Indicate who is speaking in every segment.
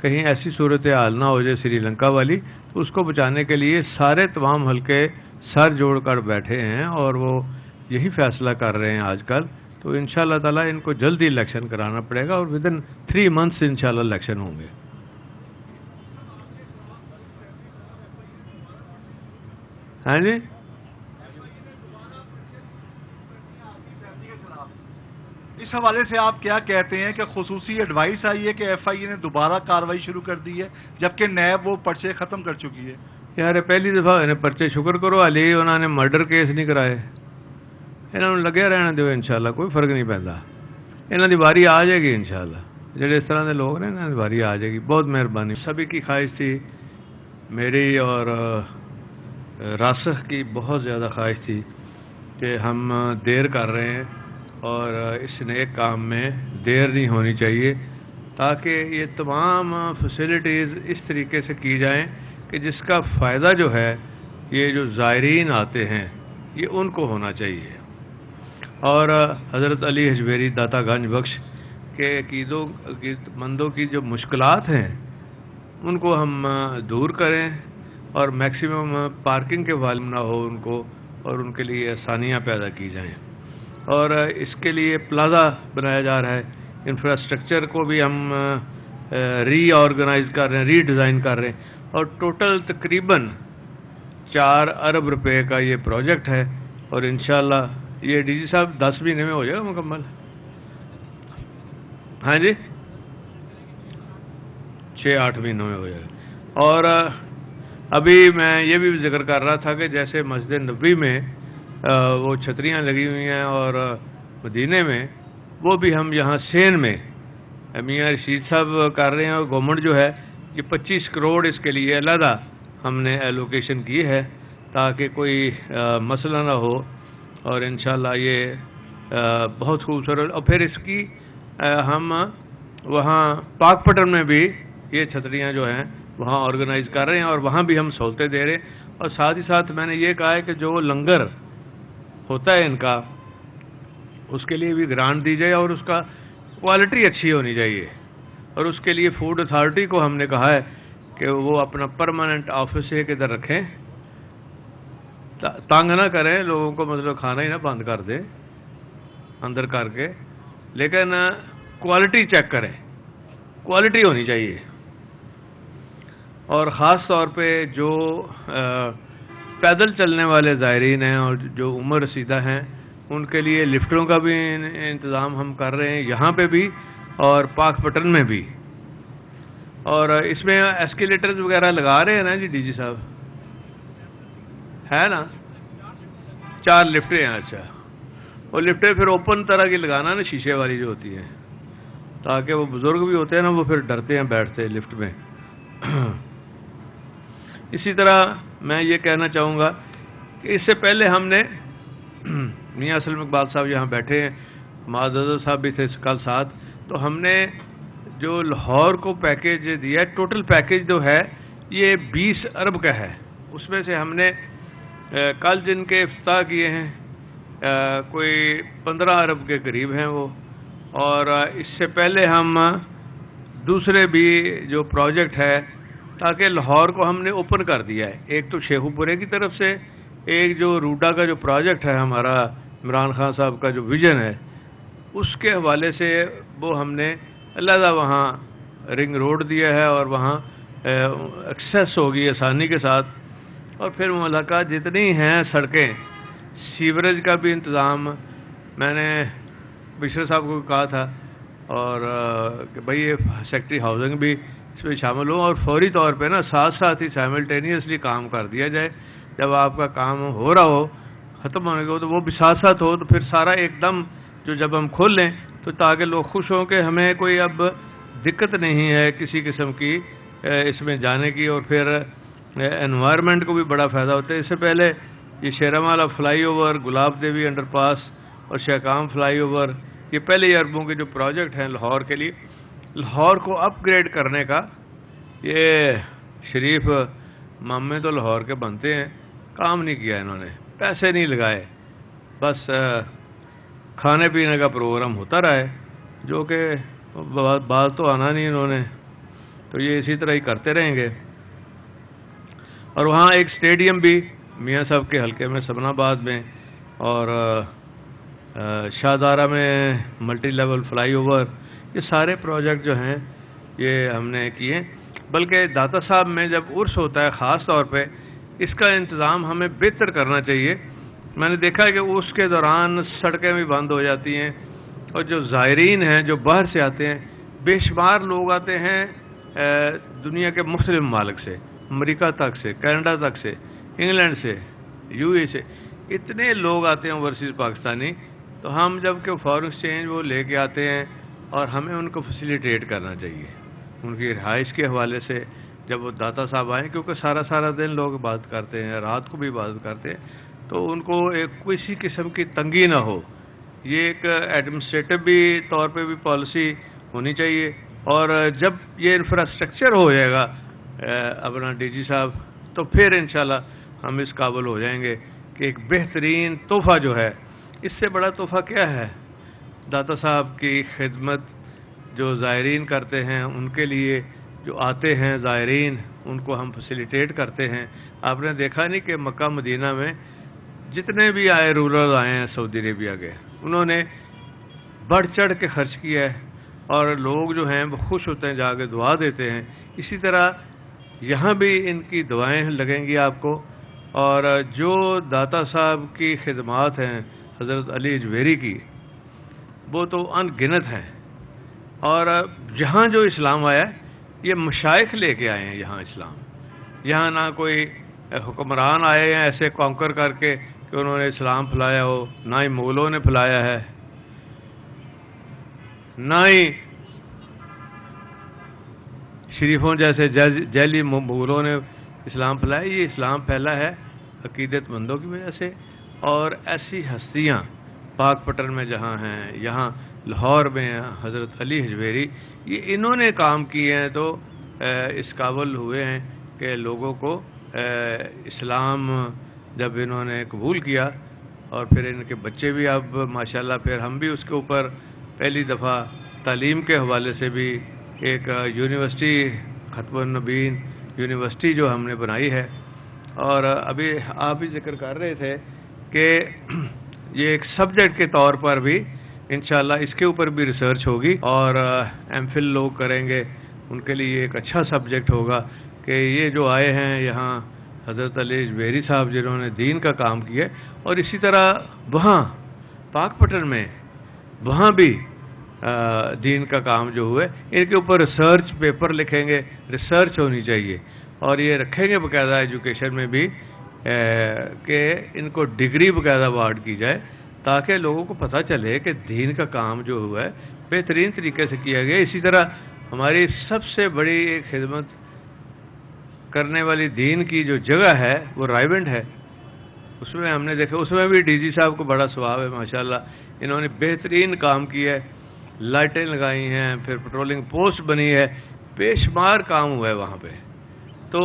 Speaker 1: کہیں ایسی صورتحال نہ ہو جائے سری لنکا والی. تو اس کو بچانے کے لیے سارے تمام حلقے سر جوڑ کر بیٹھے ہیں اور وہ یہی فیصلہ کر رہے ہیں آج کل. تو انشاءاللہ تعالیٰ ان کو جلدی الیکشن کرانا پڑے گا اور ودن 3 months انشاءاللہ الیکشن ہوں گے. ہاں جی
Speaker 2: اس حوالے سے آپ کیا کہتے ہیں کہ خصوصی ایڈوائس آئی ہے کہ ایف آئی اے نے دوبارہ کارروائی شروع کر دی ہے جبکہ نیب وہ پرچے ختم کر چکی ہے؟
Speaker 1: یار پہلی دفعہ انہیں پرچے شکر کرو علی انہوں نے مرڈر کیس نہیں کرائے. انہوں نے لگے رہنا دیو انشاءاللہ کوئی فرق نہیں پہنتا. انہوں کی واری آ جائے گی انشاءاللہ. جڑے اس طرح کے لوگ ہیں انہوں کی واری آ جائے گی. بہت مہربانی. سبھی کی خواہش تھی, میری اور راسخ کی بہت زیادہ خواہش تھی کہ ہم دیر کر رہے ہیں اور اس نیک کام میں دیر نہیں ہونی چاہیے تاکہ یہ تمام فیسلٹیز اس طریقے سے کی جائیں کہ جس کا فائدہ جو ہے یہ جو زائرین آتے ہیں یہ ان کو ہونا چاہیے. اور حضرت علی حجویری داتا گنج بخش کے عقیدت مندوں کی جو مشکلات ہیں ان کو ہم دور کریں اور میکسیمم پارکنگ کے والم نہ ہو ان کو, اور ان کے لیے آسانیاں پیدا کی جائیں. اور اس کے لیے پلازا بنایا جا رہا ہے. انفراسٹرکچر کو بھی ہم ری آرگنائز کر رہے ہیں, ری ڈیزائن کر رہے ہیں, اور ٹوٹل تقریباً 4 ارب روپے کا یہ پروجیکٹ ہے. اور انشاءاللہ یہ ڈی جی صاحب 10 مہینے میں ہو جائے گا مکمل. ہاں جی 6-8 مہینوں میں ہو جائے گا. اور ابھی میں یہ بھی ذکر کر رہا تھا کہ جیسے مسجد نبوی میں وہ چھتریاں لگی ہوئی ہیں اور مدینے میں وہ بھی ہم یہاں سین میں میاں رشید صاحب کر رہے ہیں. اور گورنمنٹ جو ہے یہ 25 کروڑ اس کے لیے علیحدہ ہم نے ایلوکیشن کی ہے تاکہ کوئی مسئلہ نہ ہو. اور انشاءاللہ یہ بہت خوبصورت. اور پھر اس کی ہم وہاں پاک پٹن میں بھی یہ چھتریاں جو ہیں وہاں آرگنائز کر رہے ہیں اور وہاں بھی ہم سہولتیں دے رہے ہیں. اور ساتھ ہی ساتھ میں نے یہ کہا ہے کہ جو لنگر ہوتا ہے ان کا اس کے لیے بھی گرانٹ دی جائے اور اس کا کوالٹی اچھی ہونی چاہیے. اور اس کے لیے فوڈ اتھارٹی کو ہم نے کہا ہے کہ وہ اپنا پرماننٹ آفس ایک ادھر رکھیں, تنگ نہ کریں لوگوں کو, مطلب کھانا ہی نہ بند کر دیں اندر کر کے, لیکن کوالٹی چیک کریں, کوالٹی ہونی چاہیے. اور خاص طور پہ جو پیدل چلنے والے زائرین ہیں اور جو عمر رسیدہ ہیں ان کے لیے لفٹوں کا بھی انتظام ہم کر رہے ہیں یہاں پہ بھی اور پاک پٹن میں بھی. اور اس میں ایسکیلیٹرز وغیرہ لگا رہے ہیں نا جی ڈی جی صاحب, ہے نا 4 لفٹیں ہیں. اچھا وہ لفٹیں پھر اوپن طرح کی لگانا نا, شیشے والی جو ہوتی ہیں, تاکہ وہ بزرگ بھی ہوتے ہیں نا وہ پھر ڈرتے ہیں بیٹھتے لفٹ میں. اسی طرح میں یہ کہنا چاہوں گا کہ اس سے پہلے ہم نے میاں اسلم اقبال صاحب یہاں بیٹھے ہیں, معزز صاحب بھی تھے کل ساتھ, تو ہم نے جو لاہور کو پیکیج دیا ہے ٹوٹل پیکیج جو ہے یہ 20 ارب کا ہے. اس میں سے ہم نے کل جن کے افتتاح کیے ہیں کوئی 15 ارب کے قریب ہیں وہ, اور اس سے پہلے ہم دوسرے بھی جو پروجیکٹ ہے تاکہ لاہور کو ہم نے اوپن کر دیا ہے. ایک تو شیخو پورے کی طرف سے, ایک جو روڈا کا جو پروجیکٹ ہے ہمارا عمران خان صاحب کا جو ویژن ہے اس کے حوالے سے وہ ہم نے علیحدہ وہاں رنگ روڈ دیا ہے اور وہاں ایکسیس ہوگی آسانی کے ساتھ. اور پھر ملحقہ جتنی ہیں سڑکیں, سیوریج کا بھی انتظام میں نے بشر صاحب کو کہا تھا اور کہ بھائی یہ سیکٹری ہاؤسنگ بھی اس میں شامل ہو اور فوری طور پہ نا ساتھ ساتھ ہی سائملٹینیسلی کام کر دیا جائے. جب آپ کا کام ہو رہا ہو ختم ہونے کو تو وہ بھی ساتھ ساتھ ہو, تو پھر سارا ایک دم جو جب ہم کھول لیں تو تاکہ لوگ خوش ہوں کہ ہمیں کوئی اب دقت نہیں ہے کسی قسم کی اس میں جانے کی. اور پھر انوائرمنٹ کو بھی بڑا فائدہ ہوتا ہے. اس سے پہلے یہ شیرامالا فلائی اوور, گلاب دیوی انڈر پاس اور شیکام فلائی اوور, یہ پہلے اربوں کے جو پروجیکٹ ہیں لاہور کے لیے, لاہور کو اپ گریڈ کرنے کا یہ شریف مامے تو لاہور کے بنتے ہیں, کام نہیں کیا انہوں نے, پیسے نہیں لگائے, بس کھانے پینے کا پروگرام ہوتا رہا ہے جو کہ بات تو آنا نہیں انہوں نے. تو تو یہ اسی طرح ہی کرتے رہیں گے. اور وہاں ایک اسٹیڈیم بھی میاں صاحب کے حلقے میں سمن آباد میں اور شاہدارہ میں ملٹی لیول فلائی اوور، یہ سارے پروجیکٹ جو ہیں یہ ہم نے کیے. بلکہ داتا صاحب میں جب عرس ہوتا ہے خاص طور پہ اس کا انتظام ہمیں بہتر کرنا چاہیے. میں نے دیکھا ہے کہ اس کے دوران سڑکیں بھی بند ہو جاتی ہیں اور جو زائرین ہیں جو باہر سے آتے ہیں، بے شمار لوگ آتے ہیں دنیا کے مختلف ممالک سے، امریکہ تک سے، کینیڈا تک سے، انگلینڈ سے، یو اے سے، اتنے لوگ آتے ہیں اوورسیز پاکستانی. تو ہم جب کہ فارن ایکسچینج وہ لے کے آتے ہیں اور ہمیں ان کو فیسیلیٹیٹ کرنا چاہیے ان کی رہائش کے حوالے سے. جب وہ داتا صاحب آئیں، کیونکہ سارا دن لوگ بات کرتے ہیں، رات کو بھی بات کرتے ہیں، تو ان کو ایک کسی قسم کی تنگی نہ ہو. یہ ایک ایڈمنسٹریٹو بھی طور پہ بھی پالیسی ہونی چاہیے. اور جب یہ انفراسٹرکچر ہو جائے گا اپنا ڈی جی صاحب، تو پھر انشاءاللہ ہم اس قابل ہو جائیں گے کہ ایک بہترین تحفہ جو ہے، اس سے بڑا تحفہ کیا ہے؟ داتا صاحب کی خدمت جو زائرین کرتے ہیں، ان کے لیے جو آتے ہیں زائرین، ان کو ہم فیسیلیٹیٹ کرتے ہیں. آپ نے دیکھا نہیں کہ مکہ مدینہ میں جتنے بھی آئے رولر آئے ہیں سعودی عربیہ کے، انہوں نے بڑھ چڑھ کے خرچ کیا ہے اور لوگ جو ہیں وہ خوش ہوتے ہیں، جا کے دعا دیتے ہیں. اسی طرح یہاں بھی ان کی دعائیں لگیں گی آپ کو. اور جو داتا صاحب کی خدمات ہیں حضرت علی اجویری کی، وہ تو ان گنت ہیں. اور جہاں جو اسلام آیا ہے یہ مشائخ لے کے آئے ہیں یہاں اسلام. یہاں نہ کوئی حکمران آئے ہیں ایسے کانکر کر کے کہ انہوں نے اسلام پھیلایا ہو، نہ ہی مغلوں نے پھیلایا ہے، نہ ہی شریفوں جیسے جیلی مغلوں نے اسلام پھیلایا. یہ اسلام پھیلا ہے عقیدت مندوں کی وجہ سے. اور ایسی ہستیاں پاک پٹن میں جہاں ہیں، یہاں لاہور میں حضرت علی اجویری، یہ انہوں نے کام کیے ہیں تو اس قابل ہوئے ہیں کہ لوگوں کو اسلام جب انہوں نے قبول کیا، اور پھر ان کے بچے بھی اب ماشاءاللہ، پھر ہم بھی اس کے اوپر پہلی دفعہ تعلیم کے حوالے سے بھی ایک یونیورسٹی ختم النبیین یونیورسٹی جو ہم نے بنائی ہے. اور ابھی آپ بھی ذکر کر رہے تھے کہ یہ ایک سبجیکٹ کے طور پر بھی انشاءاللہ اس کے اوپر بھی ریسرچ ہوگی، اور ایم فل لوگ کریں گے، ان کے لیے ایک اچھا سبجیکٹ ہوگا کہ یہ جو آئے ہیں یہاں حضرت علی اجویری صاحب جنہوں نے دین کا کام کیا. اور اسی طرح وہاں پاک پٹن میں وہاں بھی دین کا کام جو ہوئے، ان کے اوپر ریسرچ پیپر لکھیں گے، ریسرچ ہونی چاہیے. اور یہ رکھیں گے باقاعدہ ایجوکیشن میں بھی کہ ان کو ڈگری باقاعدہ اوارڈ کی جائے، تاکہ لوگوں کو پتہ چلے کہ دین کا کام جو ہوا ہے بہترین طریقے سے کیا گیا. اسی طرح ہماری سب سے بڑی ایک خدمت کرنے والی دین کی جو جگہ ہے وہ رائیونڈ ہے. اس میں ہم نے دیکھا، اس میں بھی ڈی جی صاحب کو بڑا ثواب ہے ماشاءاللہ. انہوں نے بہترین کام کیا ہے، لائٹیں لگائی ہیں، پھر پٹرولنگ پوسٹ بنی ہے، بے شمار کام ہوا ہے وہاں پہ. تو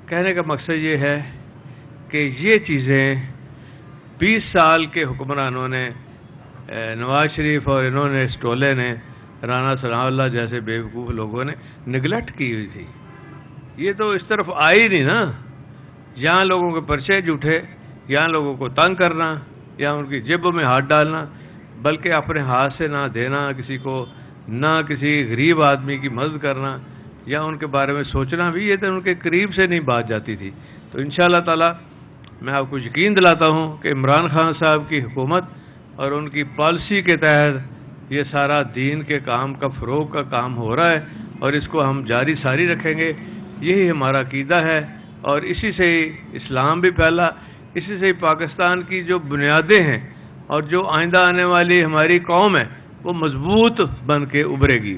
Speaker 1: کہنے کا مقصد یہ ہے کہ یہ چیزیں 20 سال کے حکمرانوں نے، نواز شریف اور انہوں نے اسٹولے نے، رانا ثناء اللہ جیسے بیوقوف لوگوں نے نگلیکٹ کی ہوئی تھی. یہ تو اس طرف آئی نہیں نا. یہاں لوگوں کے پرچے جھوٹے، یہاں لوگوں کو تنگ کرنا یا ان کی جیبوں میں ہاتھ ڈالنا، بلکہ اپنے ہاتھ سے نہ دینا کسی کو، نہ کسی غریب آدمی کی مدد کرنا یا ان کے بارے میں سوچنا بھی، یہ تو ان کے قریب سے نہیں بات جاتی تھی. تو انشاءاللہ تعالی میں آپ کو یقین دلاتا ہوں کہ عمران خان صاحب کی حکومت اور ان کی پالیسی کے تحت یہ سارا دین کے کام کا فروغ کا کام ہو رہا ہے، اور اس کو ہم جاری ساری رکھیں گے. یہی ہمارا عقیدہ ہے، اور اسی سے ہی اسلام بھی پھیلا، اسی سے ہی پاکستان کی جو بنیادیں ہیں اور جو آئندہ آنے والی ہماری قوم ہے وہ مضبوط بن کے ابھرے گی.